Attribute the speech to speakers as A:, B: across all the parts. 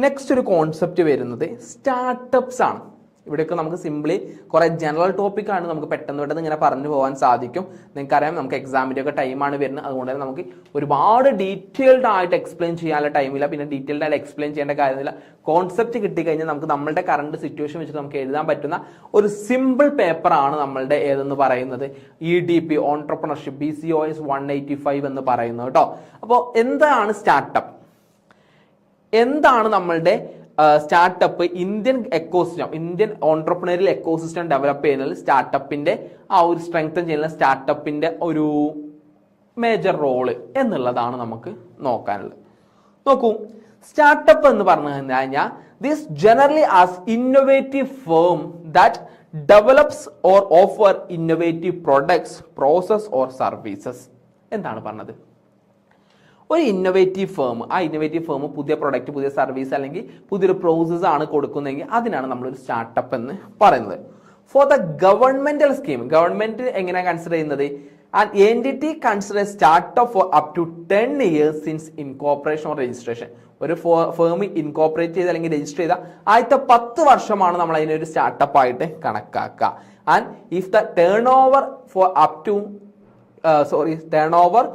A: Next ഒരു concept വരുന്നത് startups ആണ്. ഇവിടെയൊക്കെ നമുക്ക് സിംപ്ലി കുറേ ജനറൽ ടോപ്പിക്കാണ്, നമുക്ക് പെട്ടെന്ന് ഇങ്ങനെ പറഞ്ഞു പോകാൻ സാധിക്കും. നിങ്ങൾക്കറിയാം നമുക്ക് എക്സാമിൻ്റെ ഒക്കെ ടൈമാണ് വരുന്നത്, അതുകൊണ്ട് തന്നെ നമുക്ക് ഒരുപാട് ഡീറ്റെയിൽഡ് ആയിട്ട് എക്സ്പ്ലെയിൻ ചെയ്യാനുള്ള ടൈമില്ല. പിന്നെ ഡീറ്റെയിൽഡ് ആയിട്ട് എക്സ്പ്ലെയിൻ ചെയ്യേണ്ട കാര്യമില്ല. കോൺസെപ്റ്റ് കിട്ടിക്കഴിഞ്ഞാൽ നമുക്ക് നമ്മളുടെ കറണ്ട് സിറ്റുവേഷൻ വെച്ചിട്ട് നമുക്ക് എഴുതാൻ പറ്റുന്ന ഒരു സിമ്പിൾ പേപ്പറാണ് നമ്മളുടെ ഏതെന്ന് പറയുന്നത് EDP ഓൺട്രപ്രണർഷിപ്പ് BCOS 185 എന്ന് പറയുന്നത് കേട്ടോ. അപ്പോൾ എന്താണ് സ്റ്റാർട്ടപ്പ്, എന്താണ് നമ്മളുടെ startup, Indian ecosystem, Indian entrepreneurial ecosystem develop ചെയ്യുന്നത് സ്റ്റാർട്ടപ്പിന്റെ ആ ഒരു സ്ട്രെങ്തൻ ചെയ്യുന്ന സ്റ്റാർട്ടപ്പിന്റെ ഒരു മേജർ റോള് എന്നുള്ളതാണ് നമുക്ക് നോക്കാനുള്ളത്. നോക്കൂ, സ്റ്റാർട്ടപ്പ് എന്ന് പറഞ്ഞു കഴിഞ്ഞാൽ this generally as innovative firm that develops or offer innovative products, process or services. എന്താണ് പറഞ്ഞത്? ഒരു ഇന്നോവേറ്റീവ് ഫേം, ആ ഇന്നോവേറ്റീവ് ഫേം പുതിയ പ്രൊഡക്റ്റ്, പുതിയ സർവീസ് അല്ലെങ്കിൽ പുതിയൊരു പ്രോസസ്സ് ആണ് കൊടുക്കുന്നതെങ്കിൽ അതിനാണ് നമ്മളൊരു സ്റ്റാർട്ടപ്പ് എന്ന് പറയുന്നത്. For the governmental scheme, government എങ്ങനെയാണ് കൺസിഡർ ചെയ്യുന്നത്? An entity consider startup for up to 10 years since incorporation or registration. ഒരു ഫേം ഇൻകോർപ്പറേറ്റ് ചെയ്ത് അല്ലെങ്കിൽ രജിസ്റ്റർ ചെയ്ത ആദ്യത്തെ 10 വർഷമാണ് നമ്മൾ അതിനൊരു സ്റ്റാർട്ടപ്പ് ആയിട്ട് കണക്കാക്കുക. And if the turnover for up to turnover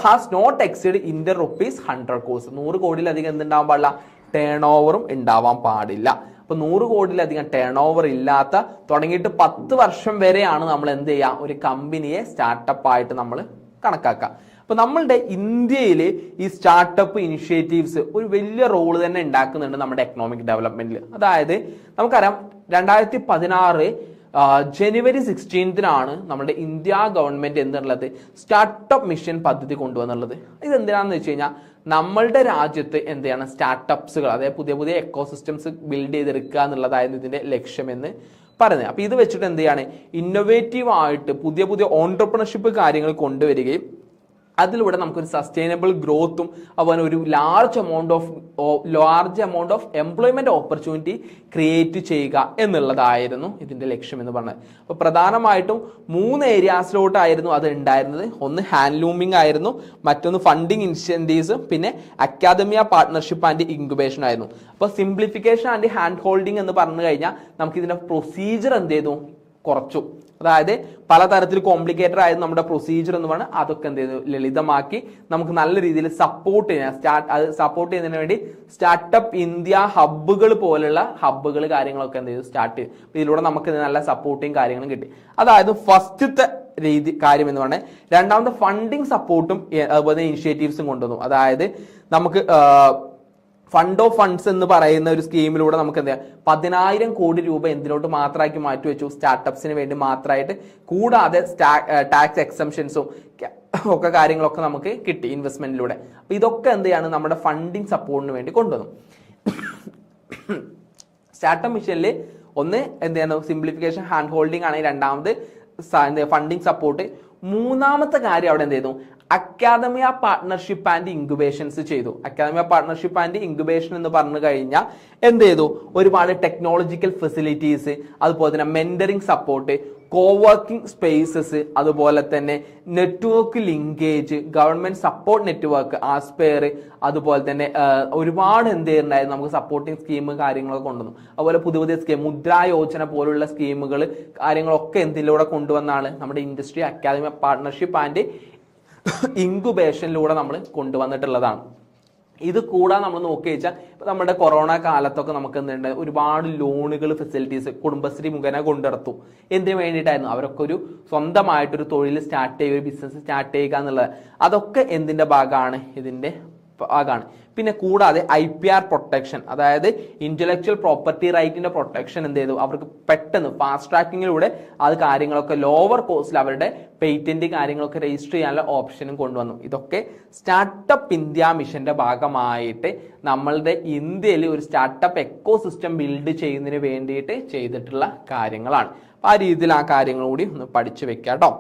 A: has not exceed Indian rupees 100 crores. 100 കോടിയിലധികം എന്തുണ്ടാവാൻ പാടില്ല? ടേൺ ഓവറും ഉണ്ടാവാൻ പാടില്ല. അപ്പൊ 100 കോടിയിലധികം ടേൺ ഓവർ ഇല്ലാത്ത തുടങ്ങിയിട്ട് 10 വർഷം വരെയാണ് നമ്മൾ എന്ത് ചെയ്യുക, ഒരു കമ്പനിയെ സ്റ്റാർട്ടപ്പ് ആയിട്ട് നമ്മൾ കണക്കാക്കുക. അപ്പൊ നമ്മളുടെ ഇന്ത്യയിൽ ഈ സ്റ്റാർട്ടപ്പ് ഇനിഷ്യേറ്റീവ്സ് ഒരു വലിയ റോള് തന്നെ ഉണ്ടാക്കുന്നുണ്ട് നമ്മുടെ എക്കണോമിക് ഡെവലപ്മെന്റിൽ. അതായത് നമുക്കറിയാം 2016 ജനുവരി 16 നമ്മുടെ ഇന്ത്യ ഗവൺമെന്റ് എന്നുള്ളത് സ്റ്റാർട്ടപ്പ് മിഷൻ പദ്ധതി കൊണ്ടുവന്നുള്ളത്. ഇതെന്തിനാണെന്ന് വെച്ച് കഴിഞ്ഞാൽ നമ്മളുടെ രാജ്യത്ത് എന്ത് ചെയ്യണം, സ്റ്റാർട്ടപ്സുകൾ, അതായത് പുതിയ പുതിയ എക്കോസിസ്റ്റംസ് ബിൽഡ് ചെയ്തെടുക്കുക എന്നുള്ളതായിരുന്നു ഇതിന്റെ ലക്ഷ്യമെന്ന് പറയുന്നത്. അപ്പൊ ഇത് വെച്ചിട്ട് എന്ത് ചെയ്യാണ്, ഇന്നോവേറ്റീവ് ആയിട്ട് പുതിയ പുതിയ ഓൺട്രപ്രണർഷിപ്പ് കാര്യങ്ങൾ കൊണ്ടുവരികയും അതിലൂടെ നമുക്കൊരു സസ്റ്റൈനബിൾ ഗ്രോത്തും അതുപോലെ ഒരു large amount of employment opportunity create ചെയ്യുക എന്നുള്ളതായിരുന്നു ഇതിന്റെ ലക്ഷ്യം എന്ന് പറഞ്ഞത്. അപ്പോൾ പ്രധാനമായിട്ടും 3 ഏരിയാസിലോട്ടായിരുന്നു അത് ഉണ്ടായിരുന്നത്. ഒന്ന് ഹാൻഡ്ലൂമിംഗ് ആയിരുന്നു, മറ്റൊന്ന് ഫണ്ടിങ് ഇൻസെന്റീവ്സ്, പിന്നെ അക്കാദമിയ പാർട്ട്ണർഷിപ്പ് ആൻഡ് ഇൻക്യുബേഷൻ ആയിരുന്നു. അപ്പോൾ സിംപ്ലിഫിക്കേഷൻ ആൻഡ് ഹാൻഡ് ഹോൾഡിംഗ് എന്ന് പറഞ്ഞു കഴിഞ്ഞാൽ നമുക്ക് ഇതിന്റെ പ്രൊസീജിയർ എന്ത് ചെയ്തു, കുറച്ചു. അതായത് പലതരത്തിൽ കോംപ്ലിക്കേറ്റഡ് ആയിരുന്നു നമ്മുടെ പ്രൊസീജിയർ എന്ന് പറഞ്ഞാൽ അതൊക്കെ എന്ത് ചെയ്തു, ലളിതമാക്കി നമുക്ക് നല്ല രീതിയിൽ സപ്പോർട്ട് ചെയ്യാൻ സപ്പോർട്ട് ചെയ്യുന്നതിന് വേണ്ടി സ്റ്റാർട്ടപ്പ് ഇന്ത്യ ഹബ്ബുകൾ പോലുള്ള ഹബ്ബുകൾ കാര്യങ്ങളൊക്കെ എന്ത് ചെയ്തു, സ്റ്റാർട്ട് ചെയ്തു. ഇതിലൂടെ നമുക്ക് നല്ല സപ്പോർട്ടിങ് കാര്യങ്ങളും കിട്ടി. അതായത് ഫസ്റ്റത്തെ കാര്യം എന്ന് പറഞ്ഞാൽ. രണ്ടാമത്തെ ഫണ്ടിങ് സപ്പോർട്ടും അതുപോലെ ഇനിഷ്യേറ്റീവ്സും കൊണ്ടുവന്നു. അതായത് നമുക്ക് ഫണ്ട് ഓഫ് ഫണ്ട്സ് എന്ന് പറയുന്ന ഒരു സ്കീമിലൂടെ നമുക്ക് എന്താ 10,000 കോടി രൂപ എന്തിനോട്ട് മാത്രമാക്കി മാറ്റിവെച്ചു, സ്റ്റാർട്ടപ്സിന് വേണ്ടി മാത്രമായിട്ട്. കൂടാതെ ടാക്സ് എക്സംഷൻസും ഒക്കെ കാര്യങ്ങളൊക്കെ നമുക്ക് കിട്ടി ഇൻവെസ്റ്റ്മെന്റിലൂടെ. അപ്പൊ ഇതൊക്കെ എന്ത് ചെയ്യാണ്, നമ്മുടെ ഫണ്ടിങ് സപ്പോർട്ടിന് വേണ്ടി കൊണ്ടുവന്നു. സ്റ്റാർട്ടപ്പ് മിഷനിൽ ഒന്ന് എന്ത് ചെയ്യണം, സിംപ്ലിഫിക്കേഷൻ ഹാൻഡ് ഹോൾഡിംഗ് ആണ്. രണ്ടാമത് ഫണ്ടിങ് സപ്പോർട്ട്. മൂന്നാമത്തെ കാര്യം അവിടെ എന്ത് ചെയ്തു, അക്കാദമിയ പാർട്ട്ണർഷിപ്പ് ആൻഡ് ഇൻക്യുബേഷൻസ് ചെയ്തു. അക്കാദമിയ പാർട്ട്ണർഷിപ്പ് ആൻഡ് ഇൻക്യുബേഷൻ എന്ന് പറഞ്ഞു കഴിഞ്ഞാൽ എന്ത് ചെയ്തു, ഒരുപാട് ടെക്നോളജിക്കൽ ഫെസിലിറ്റീസ്, അതുപോലെ തന്നെ മെന്ററിംഗ് സപ്പോർട്ട്, കോവർക്കിംഗ് സ്പേസസ്, അതുപോലെ തന്നെ network linkage, government support network, Aspire, അതുപോലെ തന്നെ ഒരുപാട് എന്ത് ചെയ്യുന്നുണ്ടായിരുന്നു, നമുക്ക് സപ്പോർട്ടിങ് സ്കീം കാര്യങ്ങളൊക്കെ കൊണ്ടുവന്നു. അതുപോലെ പുതിയ പുതിയ സ്കീം, മുദ്രാ യോജന പോലുള്ള സ്കീമുകൾ കാര്യങ്ങളൊക്കെ എന്തിലൂടെ കൊണ്ടുവന്നാണ്, നമ്മുടെ ഇൻഡസ്ട്രി അക്കാദമിക പാർട്ട്ണർഷിപ്പ് ആൻഡ് ഇൻക്യുബേഷനിലൂടെ നമ്മൾ കൊണ്ടുവന്നിട്ടുള്ളതാണ്. ഇത് കൂടാതെ നമ്മൾ നോക്കി വെച്ചാൽ നമ്മുടെ കൊറോണ കാലത്തൊക്കെ നമുക്ക് എന്തുണ്ട്, ഒരുപാട് ലോണുകൾ ഫെസിലിറ്റീസ് കുടുംബശ്രീ മുഖേന കൊണ്ടുവർത്തു. എന്തിനു വേണ്ടിയിട്ടായിരുന്നു, അവരൊക്കെ ഒരു സ്വന്തമായിട്ടൊരു തൊഴിൽ സ്റ്റാർട്ട് ചെയ്യുക, ഒരു ബിസിനസ് സ്റ്റാർട്ട് ചെയ്യുക എന്നുള്ളത്. അതൊക്കെ എന്തിന്റെ ഭാഗമാണ്, ഇതിന്റെ ഭാഗമാണ്. പിന്നെ കൂടാതെ IPR പ്രൊട്ടക്ഷൻ, അതായത് ഇന്റലക്ച്വൽ പ്രോപ്പർട്ടി റൈറ്റിന്റെ പ്രൊട്ടക്ഷൻ എന്ത് ചെയ്തു, അവർക്ക് പെട്ടെന്ന് ഫാസ്റ്റ് ട്രാക്കിങ്ങിലൂടെ അത് കാര്യങ്ങളൊക്കെ ലോവർ കോസ്റ്റിൽ അവരുടെ പേറ്റന്റ് കാര്യങ്ങളൊക്കെ രജിസ്റ്റർ ചെയ്യാനുള്ള ഓപ്ഷനും കൊണ്ടുവന്നു. ഇതൊക്കെ സ്റ്റാർട്ടപ്പ് ഇന്ത്യ മിഷന്റെ ഭാഗമായിട്ട് നമ്മളുടെ ഇന്ത്യയിൽ ഒരു സ്റ്റാർട്ടപ്പ് എക്കോസിസ്റ്റം ബിൽഡ് ചെയ്യുന്നതിന് വേണ്ടിയിട്ട് ചെയ്തിട്ടുള്ള കാര്യങ്ങളാണ്. ആ രീതിയിൽ ആ കാര്യങ്ങൾ കൂടി ഒന്ന് പഠിച്ചു വെക്കാം കേട്ടോ.